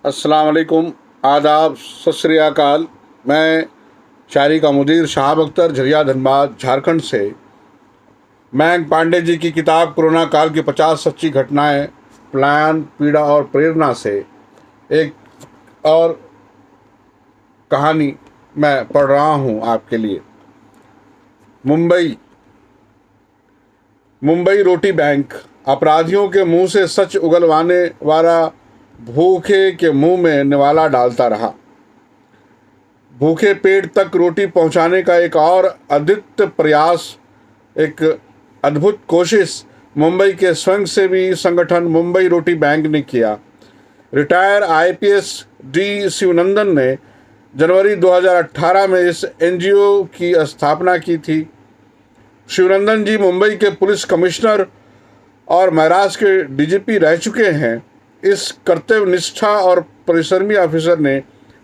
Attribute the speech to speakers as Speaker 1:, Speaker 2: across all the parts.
Speaker 1: अस्सलाम वालेकुम, आदाब, सत श्री अकाल। मैं शायरी का मुदीर शहाब अख्तर, झरिया, धनबाद, झारखंड से। मयंक पांडे जी की किताब कोरोना काल की 50 सच्ची घटनाएं, प्लान, पीड़ा और प्रेरणा से एक और कहानी मैं पढ़ रहा हूं आपके लिए। मुंबई रोटी बैंक। अपराधियों के मुंह से सच उगलवाने वाला भूखे के मुंह में निवाला डालता रहा। भूखे पेट तक रोटी पहुंचाने का एक और अद्वितीय प्रयास, एक अद्भुत कोशिश मुंबई के स्वयंसेवी संगठन मुंबई रोटी बैंक ने किया। रिटायर आईपीएस डी शिवनंदन ने जनवरी 2018 में इस एनजीओ की स्थापना की थी। शिवनंदन जी मुंबई के पुलिस कमिश्नर और महाराष्ट्र के डीजीपी रह चुके हैं। इस कर्तव्यनिष्ठा और परिश्रमी ऑफिसर ने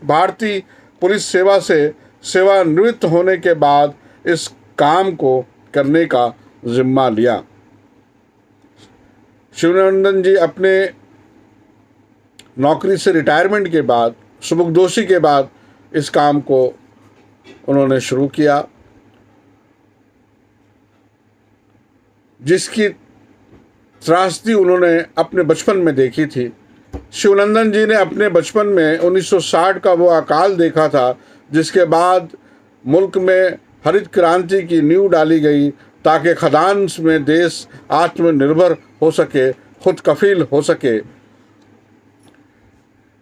Speaker 1: भारतीय पुलिस सेवा से सेवानिवृत्त होने के बाद इस काम को करने का जिम्मा लिया। शिवनंदन जी अपने नौकरी से रिटायरमेंट के बाद, सुबुकदोशी के बाद इस काम को उन्होंने शुरू किया, जिसकी त्रासदी उन्होंने अपने बचपन में देखी थी। शिवनंदन जी ने अपने बचपन में 1960 का वो अकाल देखा था, जिसके बाद मुल्क में हरित क्रांति की नींव डाली गई ताकि खदान में देश आत्मनिर्भर हो सके, खुद कफील हो सके।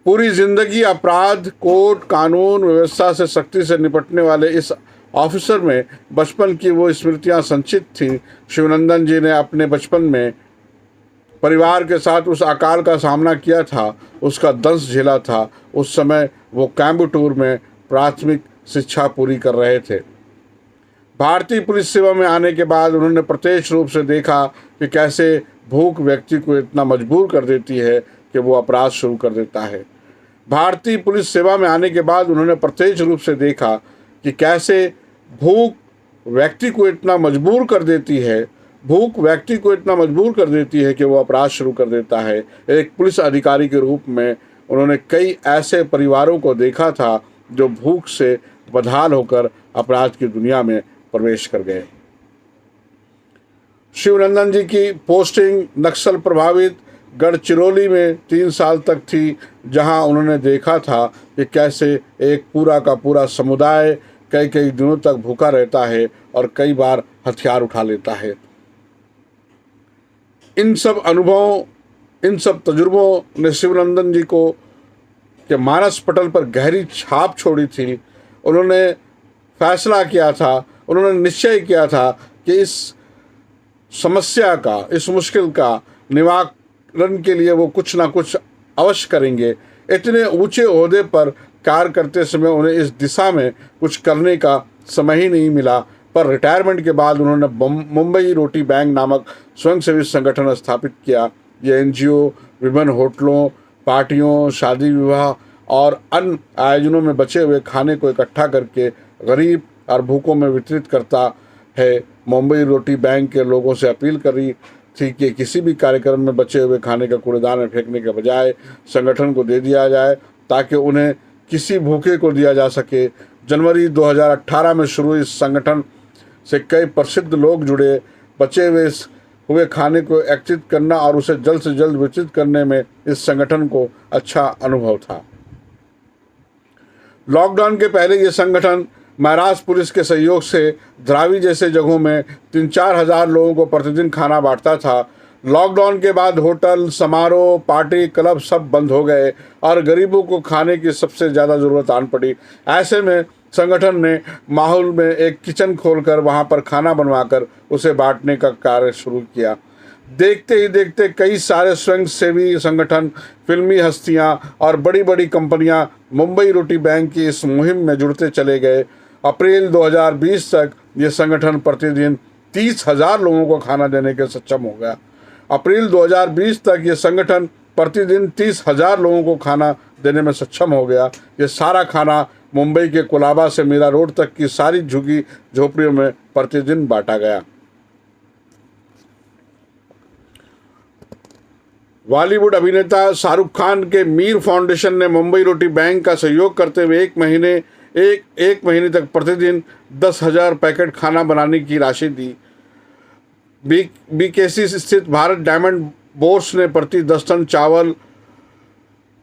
Speaker 1: पूरी जिंदगी अपराध, कोर्ट, कानून व्यवस्था से सख्ती से निपटने वाले इस ऑफिसर में बचपन की वो स्मृतियां संचित थीं। शिवनंदन जी ने अपने बचपन में परिवार के साथ उस अकाल का सामना किया था, उसका दंश झेला था। उस समय वो कोयंबटूर में प्राथमिक शिक्षा पूरी कर रहे थे। भारतीय पुलिस सेवा में आने के बाद उन्होंने प्रत्यक्ष रूप से देखा कि कैसे भूख व्यक्ति को इतना मजबूर कर देती है कि वो अपराध शुरू कर देता है। भारतीय पुलिस सेवा में आने के बाद उन्होंने प्रत्यक्ष रूप से देखा कि कैसे भूख व्यक्ति को इतना मजबूर कर देती है, कि वो अपराध शुरू कर देता है। एक पुलिस अधिकारी के रूप में उन्होंने कई ऐसे परिवारों को देखा था जो भूख से बदहाल होकर अपराध की दुनिया में प्रवेश कर गए। शिवनंदन जी की पोस्टिंग नक्सल प्रभावित गढ़चिरौली में 3 साल तक थी, जहां उन्होंने देखा था कि कैसे एक पूरा का पूरा समुदाय कई दिनों तक भूखा रहता है और कई बार हथियार उठा लेता है। इन सब अनुभवों, इन सब तजुर्बों ने शिवनंदन जी को के मानस पटल पर गहरी छाप छोड़ी थी। उन्होंने फैसला किया था, उन्होंने निश्चय किया था कि इस समस्या का, इस मुश्किल का निवारण के लिए वो कुछ ना कुछ अवश्य करेंगे। इतने ऊंचे ओहदे पर कार्य करते समय उन्हें इस दिशा में कुछ करने का समय ही नहीं मिला, पर रिटायरमेंट के बाद उन्होंने मुंबई रोटी बैंक नामक स्वयंसेवी संगठन स्थापित किया। यह एनजीओ विभिन्न होटलों, पार्टियों, शादी विवाह और अन्य आयोजनों में बचे हुए खाने को इकट्ठा करके गरीब और भूखों में वितरित करता है। मुंबई रोटी बैंक के लोगों से अपील करी थी कि किसी भी कार्यक्रम में बचे हुए खाने का कूड़ेदान में फेंकने के बजाय संगठन को दे दिया जाए, ताकि उन्हें किसी भूखे को दिया जा सके। जनवरी 2018 में शुरू इस संगठन से कई प्रसिद्ध लोग जुड़े। बचे हुए खाने को एकत्रित करना और उसे जल्द से जल्द वितरित करने में इस संगठन को अच्छा अनुभव था। लॉकडाउन के पहले ये संगठन महाराष्ट्र पुलिस के सहयोग से द्रावी जैसे जगहों में 3-4 हज़ार लोगों को प्रतिदिन खाना बांटता था। लॉकडाउन के बाद होटल, समारोह, पार्टी, क्लब सब बंद हो गए और गरीबों को खाने की सबसे ज़्यादा ज़रूरत आन पड़ी। ऐसे में संगठन ने माहौल में एक किचन खोलकर वहां पर खाना बनवाकर उसे बांटने का कार्य शुरू किया। देखते ही देखते कई सारे स्वयंसेवी संगठन, फिल्मी हस्तियां और बड़ी बड़ी कंपनियां मुंबई रोटी बैंक की इस मुहिम में जुड़ते चले गए। अप्रैल 2020 तक ये संगठन प्रतिदिन 30,000 लोगों को खाना देने के सक्षम हो गया। अप्रैल 2020 तक ये संगठन प्रतिदिन 30,000 लोगों को खाना देने में सक्षम हो गया। ये सारा खाना मुंबई के कोलाबा से मीरा रोड तक की सारी झुग्गी झोपड़ियों में प्रतिदिन बांटा गया। बॉलीवुड अभिनेता शाहरुख खान के मीर फाउंडेशन ने मुंबई रोटी बैंक का सहयोग करते हुए एक महीने तक प्रतिदिन 10,000 पैकेट खाना बनाने की राशि दी। बीकेसी स्थित भारत डायमंड बोर्स ने प्रति 10 टन चावल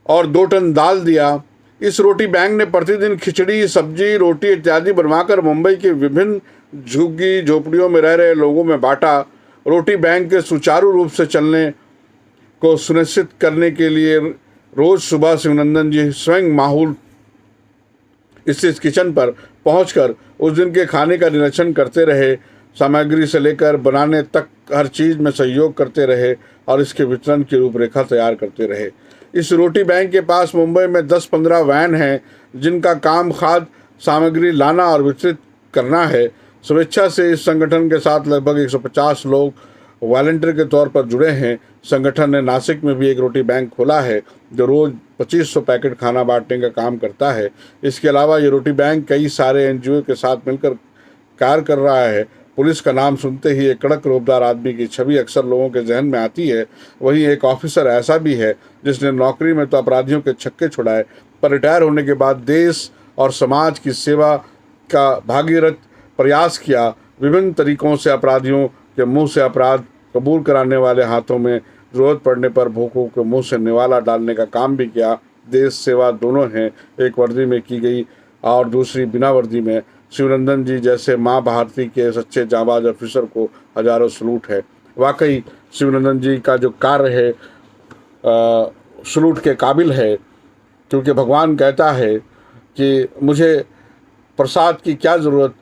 Speaker 1: और 2 टन दाल दिया। इस रोटी बैंक ने प्रतिदिन खिचड़ी, सब्जी, रोटी इत्यादि बनवाकर मुंबई के विभिन्न झुग्गी झोपड़ियों में रह रहे लोगों में बांटा। रोटी बैंक के सुचारू रूप से चलने को सुनिश्चित करने के लिए रोज सुबह शिवनंदन जी स्वयं माहौल स्थित किचन पर पहुंचकर उस दिन के खाने का निरीक्षण करते रहे, सामग्री से लेकर बनाने तक हर चीज़ में सहयोग करते रहे और इसके वितरण की रूपरेखा तैयार करते रहे। इस रोटी बैंक के पास मुंबई में 10-15 वैन हैं जिनका काम खाद्य सामग्री लाना और वितरित करना है। स्वेच्छा से इस संगठन के साथ लगभग 150 लोग वॉलंटियर के तौर पर जुड़े हैं। संगठन ने नासिक में भी एक रोटी बैंक खोला है जो रोज़ 2500 पैकेट खाना बांटने का काम करता है। इसके अलावा ये रोटी बैंक कई सारे एनजीओ के साथ मिलकर कार्य कर रहा है। पुलिस का नाम सुनते ही एक कड़क रूपदार आदमी की छवि अक्सर लोगों के जहन में आती है। वहीं एक ऑफिसर ऐसा भी है जिसने नौकरी में तो अपराधियों के छक्के छुड़ाए, पर रिटायर होने के बाद देश और समाज की सेवा का भागीरथ प्रयास किया। विभिन्न तरीकों से अपराधियों के मुंह से अपराध कबूल कराने वाले हाथों में ज़रूरत पड़ने पर भूखों के मुंह से निवाला डालने का काम भी किया। देश सेवा दोनों हैं, एक वर्दी में की गई और दूसरी बिना वर्दी में। शिवनंदन जी जैसे माँ भारती के सच्चे जांबाज ऑफिसर को हजारों सलूट है। वाकई शिवनंदन जी का जो कार्य है सलूट के काबिल है, क्योंकि भगवान कहता है कि मुझे प्रसाद की क्या ज़रूरत,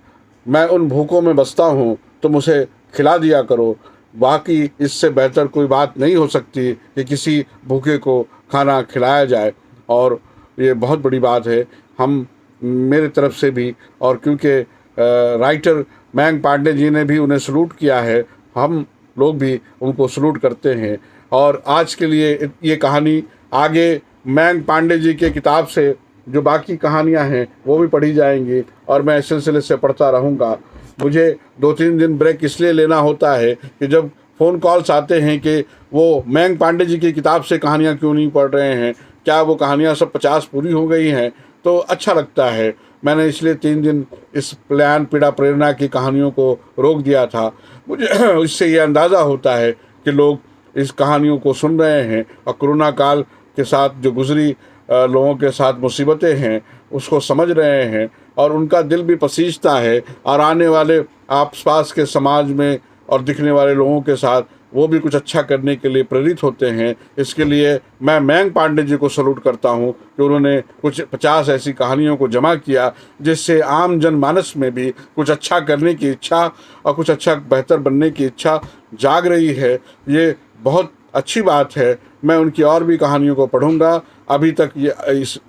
Speaker 1: मैं उन भूखों में बसता हूँ तो मुझे खिला दिया करो। बाकी इससे बेहतर कोई बात नहीं हो सकती कि किसी भूखे को खाना खिलाया जाए, और ये बहुत बड़ी बात है। हम मेरे तरफ से भी, और क्योंकि राइटर मयंक पांडे जी ने भी उन्हें सलूट किया है, हम लोग भी उनको सलूट करते हैं। और आज के लिए ये कहानी आगे मयंक पांडे जी के किताब से जो बाकी कहानियां हैं वो भी पढ़ी जाएंगी और मैं इस सिलसिले से पढ़ता रहूँगा। मुझे 2-3 दिन ब्रेक इसलिए लेना होता है कि जब फ़ोन कॉल्स आते हैं कि वो मयंक पांडे जी की किताब से कहानियाँ क्यों नहीं पढ़ रहे हैं, क्या वो कहानियाँ सब 50 पूरी हो गई हैं, तो अच्छा लगता है। मैंने इसलिए 3 दिन इस प्लान पीड़ा प्रेरणा की कहानियों को रोक दिया था। मुझे इससे ये अंदाज़ा होता है कि लोग इस कहानियों को सुन रहे हैं और कोरोना काल के साथ जो गुजरी लोगों के साथ मुसीबतें हैं उसको समझ रहे हैं और उनका दिल भी पसीजता है, और आने वाले आसपास के समाज में और दिखने वाले लोगों के साथ वो भी कुछ अच्छा करने के लिए प्रेरित होते हैं। इसके लिए मैं मयंक पांडे जी को सलूट करता हूँ कि उन्होंने कुछ 50 ऐसी कहानियों को जमा किया जिससे आम जनमानस में भी कुछ अच्छा करने की इच्छा और कुछ अच्छा बेहतर बनने की इच्छा जाग रही है। ये बहुत अच्छी बात है। मैं उनकी और भी कहानियों को पढ़ूंगा। अभी तक ये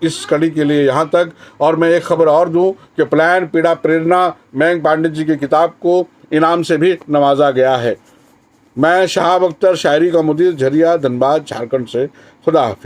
Speaker 1: इस कड़ी के लिए यहाँ तक। और मैं एक खबर और दूं कि प्लान पीड़ा प्रेरणा मयंक पांडे जी की किताब को इनाम से भी नवाजा गया है। मैं शहाब अख्तर, शायरी का मुदीर, झरिया, धनबाद, झारखंड से। खुदा हाफिज़।